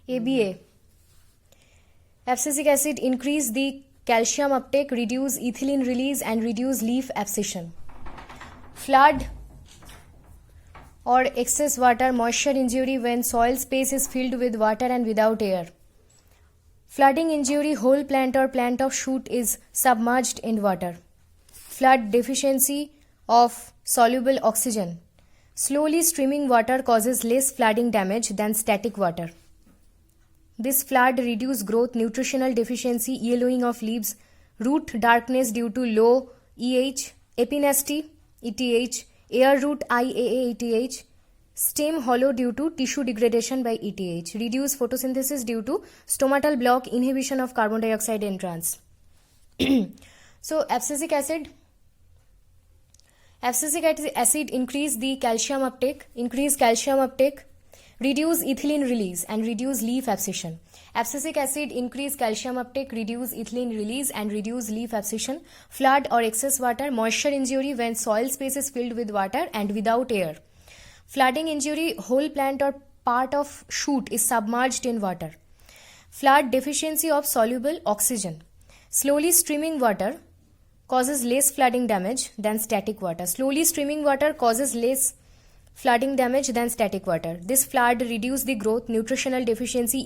ABA. Abscisic acid increase the calcium uptake, reduce ethylene release and reduce leaf abscission. Flood or excess water, moisture injury when soil space is filled with water and without air. Flooding injury, whole plant or plant of shoot is submerged in water. Flood, deficiency of soluble oxygen. Slowly streaming water causes less flooding damage than static water. This flood reduce growth, nutritional deficiency, yellowing of leaves, root darkness due to low EH, epinasty, ETH, air root IAA, ETH, stem hollow due to tissue degradation by ETH, reduce photosynthesis due to stomatal block, inhibition of carbon dioxide entrance. So abscisic acid increase the calcium uptake, reduce ethylene release and reduce leaf abscission. Abscisic acid increase calcium uptake, reduce ethylene release and reduce leaf abscission. Flood or excess water, moisture injury when soil space is filled with water and without air. Flooding injury, whole plant or part of shoot is submerged in water. Flood, deficiency of soluble oxygen. Slowly streaming water causes less flooding damage than static water. Slowly streaming water causes less flooding damage than static water. This flood reduces the growth, nutritional deficiency,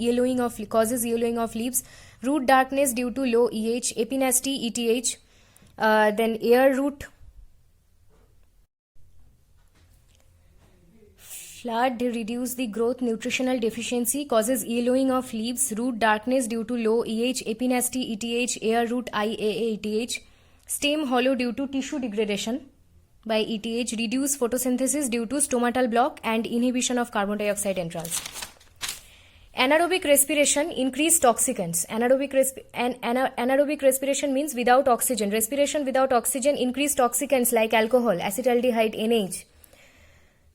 causes yellowing of leaves, root darkness due to low EH, epinasty, ETH, then air root. Flood reduces the growth, nutritional deficiency, causes yellowing of leaves, root darkness due to low EH, epinasty, ETH, air root IAA, ETH, stem hollow due to tissue degradation by ETH, reduce photosynthesis due to stomatal block and inhibition of carbon dioxide entrance. Anaerobic respiration, increased toxicants. Anaerobic respiration means without oxygen. Respiration without oxygen, increased toxicants like alcohol, acetaldehyde, NH,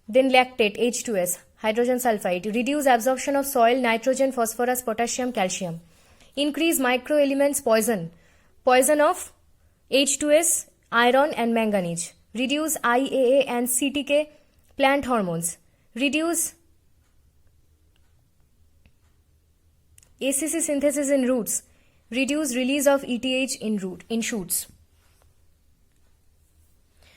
then lactate, H2S, hydrogen sulfide, reduce absorption of soil, nitrogen, phosphorus, potassium, calcium. Increase microelements poison of H2S, iron and manganese. Reduce IAA and CTK plant hormones. Reduce ACC synthesis in roots. Reduce release of ETH in shoots.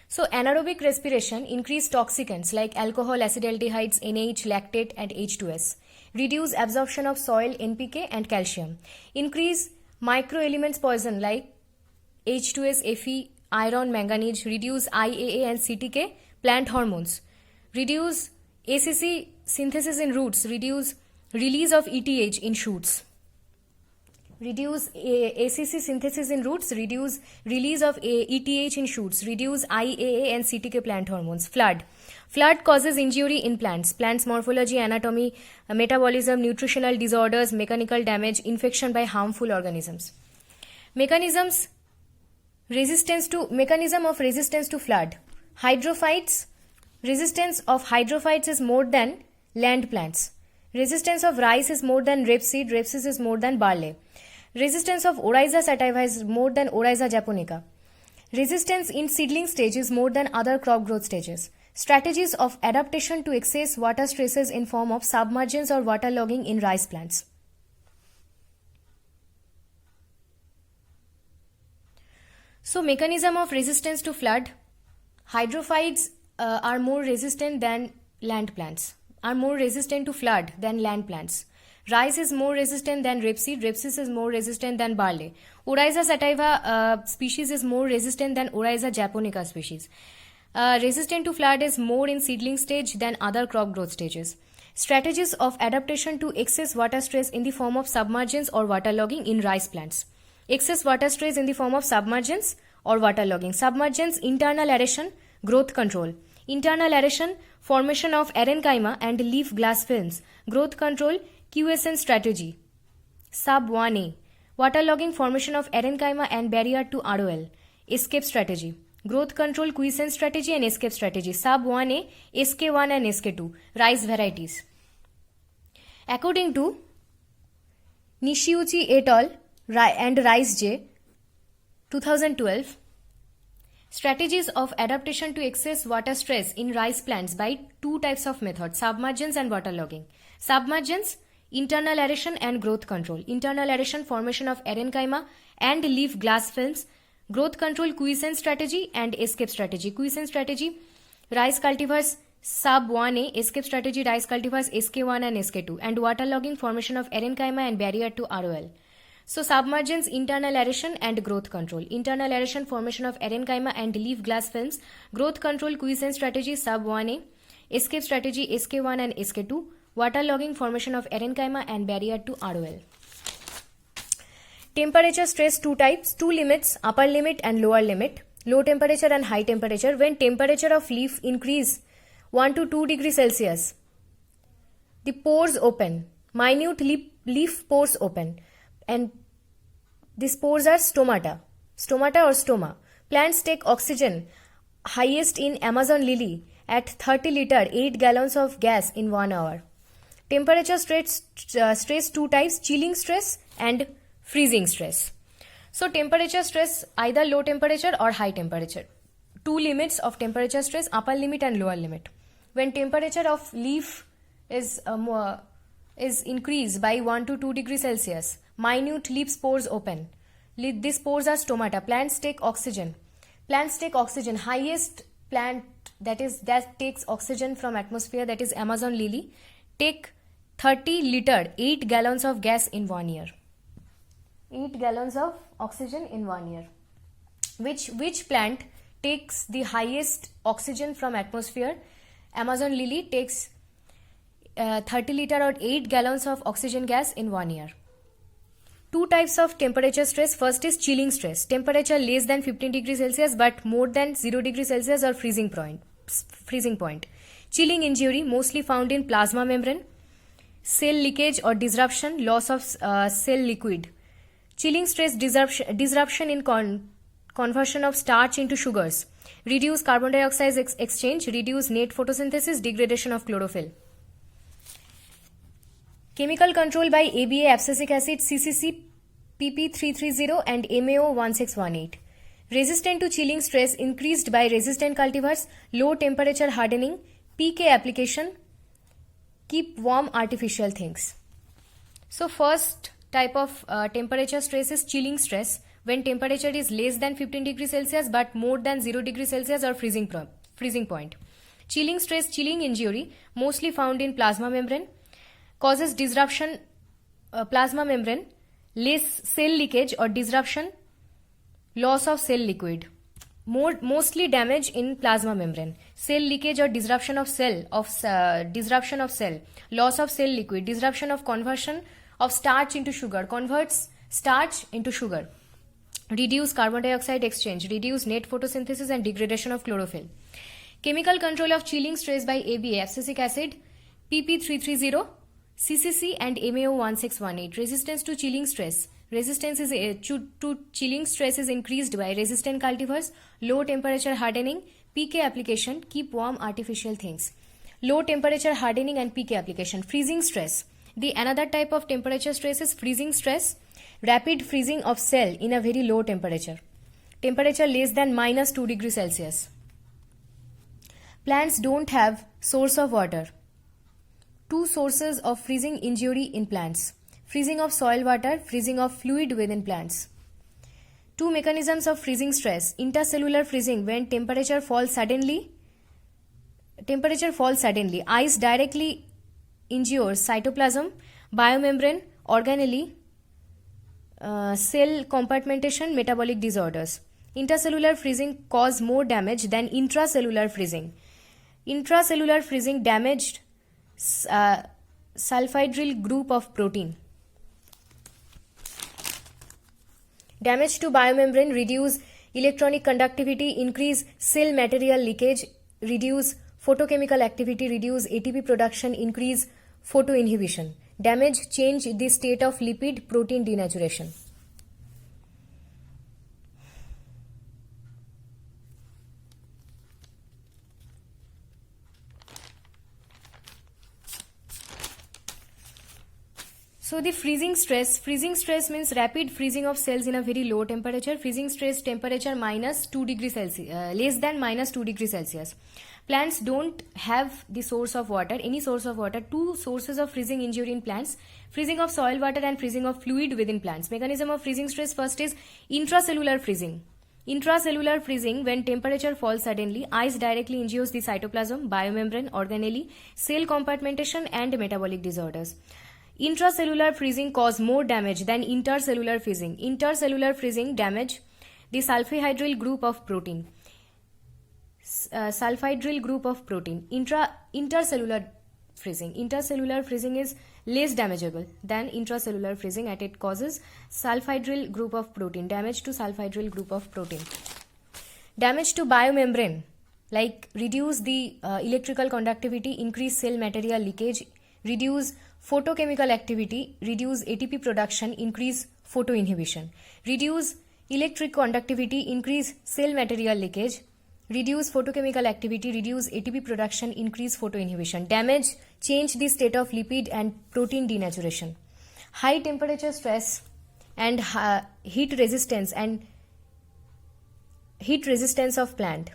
So anaerobic respiration increase toxicants like alcohol, acetaldehydes, NH, lactate and H2S. Reduce absorption of soil, NPK and calcium. Increase microelements poison like H2S, Fe, iron, manganese. Reduce IAA and CTK plant hormones. Reduce ACC synthesis in roots. Reduce release of ETH in shoots. Reduce ACC synthesis in roots. Reduce release of ETH in shoots. Reduce IAA and CTK plant hormones. Flood causes injury in plants. Plants morphology, anatomy, metabolism, nutritional disorders, mechanical damage, infection by harmful organisms. Mechanism of resistance to flood. Hydrophytes, resistance of hydrophytes is more than land plants. Resistance of rice is more than rapeseed is more than barley. Resistance of Oryza sativa is more than Oryza japonica. Resistance in seedling stage is more than other crop growth stages. Strategies of adaptation to excess water stresses in form of submergence or waterlogging in rice plants. So mechanism of resistance to flood. Hydrophytes are more resistant than land plants, are more resistant to flood than land plants. Rice is more resistant than rapeseed is more resistant than barley. Oryza sativa species is more resistant than Oryza japonica species. Resistant to flood is more in seedling stage than other crop growth stages. Strategies of adaptation to excess water stress in the form of submergence or waterlogging in rice plants. Excess water stress in the form of submergence or waterlogging. Submergence, internal aeration, growth control. Internal aeration, formation of parenchyma and leaf glass films. Growth control, QSN strategy. Sub 1A, waterlogging, formation of parenchyma and barrier to ROL. Escape strategy. Growth control, quiescence strategy and escape strategy. Sub 1A, SK1 and SK2. Rice varieties. According to Nishiuchi et al. And Rice J. 2012, strategies of adaptation to excess water stress in rice plants by two types of methods, submergence and waterlogging. Submergence, internal aeration and growth control. Internal aeration, formation of parenchyma and leaf glass films. Growth control, quiescence strategy and escape strategy. Quiescence strategy, rice cultivars sub 1A, escape strategy, rice cultivars SK1 and SK2, and waterlogging, formation of parenchyma and barrier to ROL. So submergence, internal aeration and growth control. Internal aeration, formation of parenchyma and leaf glass films. Growth control, quiescence strategy sub 1A. Escape strategy SK1 and SK2. Waterlogging, formation of parenchyma and barrier to ROL. Temperature stress, two types, two limits, upper limit and lower limit. Low temperature and high temperature. When temperature of leaf increase 1 to 2 degrees Celsius, the pores open, minute leaf pores open, and these pores are stomata or stoma. Plants take oxygen highest in Amazon lily at 30 liter 8 gallons of gas in 1 hour. Temperature stress two types, chilling stress and freezing stress. So temperature stress, either low temperature or high temperature. Two limits of temperature stress, upper limit and lower limit. When temperature of leaf is increased by 1 to 2 degrees Celsius, minute leaf spores open. These spores are stomata. Plants take oxygen. Highest plant that takes oxygen from atmosphere, that is Amazon lily, take 30 liter 8 gallons of gas in 1 year. 8 gallons of oxygen in 1 year. Which plant takes the highest oxygen from atmosphere? Amazon lily takes 30 liter or 8 gallons of oxygen gas in 1 year. Two types of temperature stress. First is chilling stress. Temperature less than 15 degrees Celsius but more than 0 degrees Celsius or freezing point. Chilling injury, mostly found in plasma membrane. Cell leakage or disruption, loss of cell liquid. Chilling stress, disruption in conversion of starch into sugars. Reduce carbon dioxide exchange, reduce net photosynthesis, degradation of chlorophyll. Chemical control by ABA, abscisic acid, CCC, PP330 and MAO 1618. Resistant to chilling stress increased by resistant cultivars, low temperature hardening, PK application, keep warm artificial things. So first type of temperature stress is chilling stress, when temperature is less than 15 degrees Celsius but more than 0 degrees Celsius or freezing point. Chilling stress, chilling injury, mostly found in plasma membrane, causes disruption plasma membrane, less cell leakage or disruption, loss of cell liquid. Mostly damage in plasma membrane, cell leakage or disruption of cell, loss of cell liquid, disruption of conversion of starch into sugar, converts starch into sugar, reduce carbon dioxide exchange, reduce net photosynthesis and degradation of chlorophyll. Chemical control of chilling stress by ABA, abscisic acid, PP330, CCC and MAO 1618. Resistance to chilling stress. Resistance to chilling stress is increased by resistant cultivars, low temperature hardening, PK application, keep warm artificial things. Low temperature hardening and PK application. Freezing stress. The another type of temperature stress is freezing stress, rapid freezing of cell in a very low temperature. Temperature less than minus 2 degrees Celsius. Plants don't have source of water. Two sources of freezing injury in plants: freezing of soil water, freezing of fluid within plants. Two mechanisms of freezing stress: intercellular freezing, when temperature falls suddenly. Ice directly injures cytoplasm, biomembrane, organelle, cell compartmentation, metabolic disorders. Intercellular freezing cause more damage than intracellular freezing. Intracellular freezing damaged sulfhydryl group of protein. Damage to biomembrane, reduce electronic conductivity, increase cell material leakage, reduce photochemical activity, reduce ATP production, increase photoinhibition. Damage, change the state of lipid protein denaturation. So the freezing stress means rapid freezing of cells in a very low temperature. Freezing stress temperature minus 2 degrees Celsius, less than minus 2 degrees Celsius. Plants don't have the source of water, any source of water. Two sources of freezing injury in plants: freezing of soil water and freezing of fluid within plants. Mechanism of freezing stress: first is intracellular freezing. Intracellular freezing, when temperature falls suddenly, ice directly injures the cytoplasm, biomembrane, organelle, cell compartmentation and metabolic disorders. Intracellular freezing cause more damage than intercellular freezing. Intercellular freezing damage the sulfhydryl group of protein. Intercellular freezing is less damageable than intracellular freezing, and it causes sulfhydryl group of protein, damage to sulfhydryl group of protein. Damage to biomembrane, like reduce the electrical conductivity, increase cell material leakage, reduce photochemical activity, reduce ATP production, increase photoinhibition. Reduce electric conductivity, increase cell material leakage, reduce photochemical activity, reduce ATP production, increase photoinhibition. Damage, change the state of lipid and protein denaturation. High temperature stress and heat resistance of plant.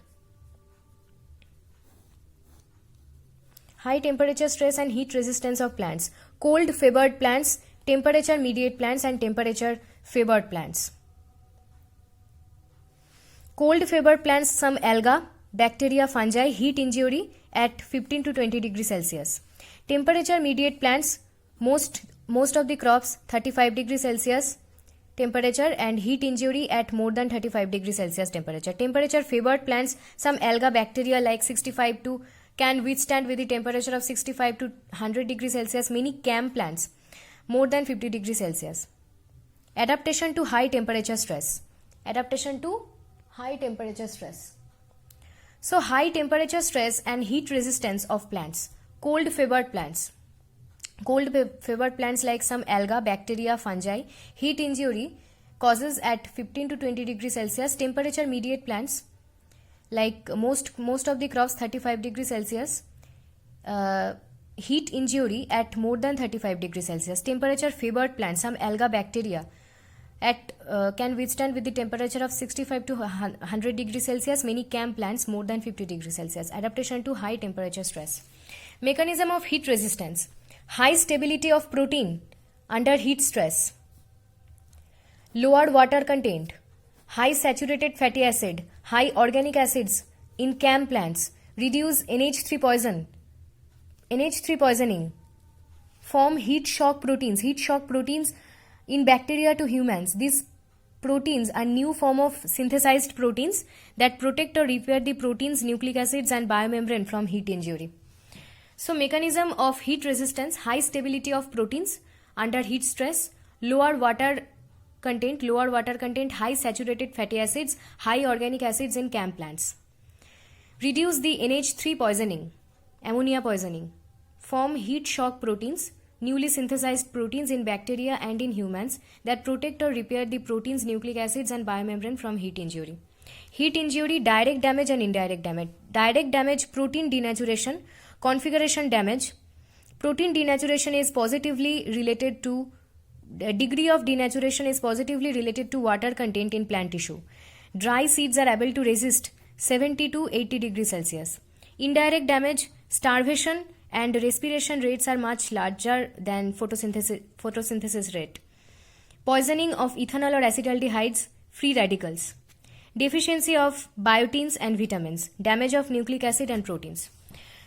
High temperature stress and heat resistance of plants. Cold favored plants, temperature mediate plants and temperature favored plants. Cold favored plants, some alga, bacteria, fungi, heat injury at 15 to 20 degrees Celsius. Temperature mediate plants, most of the crops 35 degrees Celsius temperature and heat injury at more than 35 degrees Celsius temperature. Temperature favored plants, some alga, bacteria like 65 to can withstand with the temperature of 65 to 100 degrees Celsius. Many CAM plants more than 50 degrees Celsius. Adaptation to high temperature stress. So high temperature stress and heat resistance of plants. Cold favored plants like some alga, bacteria, fungi, heat injury causes at 15 to 20 degrees Celsius. Temperature mediate plants like most of the crops 35 degrees Celsius, heat injury at more than 35 degrees Celsius. Temperature favored plants, some alga, bacteria at can withstand with the temperature of 65 to 100 degrees Celsius. Many CAM plants more than 50 degrees Celsius. Adaptation to high temperature stress. Mechanism of heat resistance: high stability of protein under heat stress, lowered water content, high saturated fatty acid, high organic acids in CAM plants, reduce NH3 poisoning, form heat shock proteins in bacteria to humans. These proteins are new form of synthesized proteins that protect or repair the proteins, nucleic acids and biomembrane from heat injury. So mechanism of heat resistance: high stability of proteins under heat stress, lowered water content, high saturated fatty acids, high organic acids in CAM plants. Reduce the NH3 poisoning, ammonia poisoning, form heat shock proteins, newly synthesized proteins in bacteria and in humans that protect or repair the proteins, nucleic acids and biomembrane from heat injury. Heat injury: direct damage and indirect damage. Direct damage: protein denaturation, configuration damage. Protein denaturation is positively related to degree of denaturation is positively related to water content in plant tissue. Dry seeds are able to resist 70 to 80 degrees Celsius. Indirect damage: starvation and respiration rates are much larger than photosynthesis rate. Poisoning of ethanol or acetaldehydes, free radicals. Deficiency of biotin and vitamins. Damage of nucleic acid and proteins.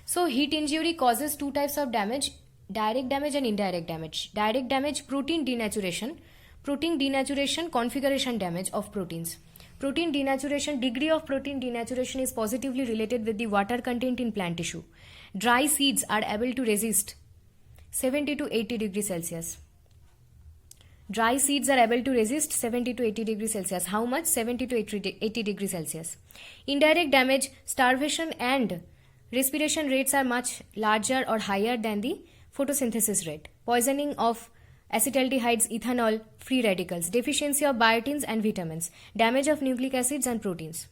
So heat injury causes two types of damage: direct damage and indirect damage. Direct damage: protein denaturation, configuration damage of proteins. Protein denaturation, degree of protein denaturation is positively related with the water content in plant tissue. Dry seeds are able to resist 70 to 80 degrees Celsius. Dry seeds are able to resist 70 to 80 degrees Celsius. How much? 70 to 80 degrees Celsius. Indirect damage: starvation and respiration rates are much larger or higher than the photosynthesis rate. Poisoning of acetaldehydes, ethanol, free radicals. Deficiency of biotins and vitamins. Damage of nucleic acids and proteins.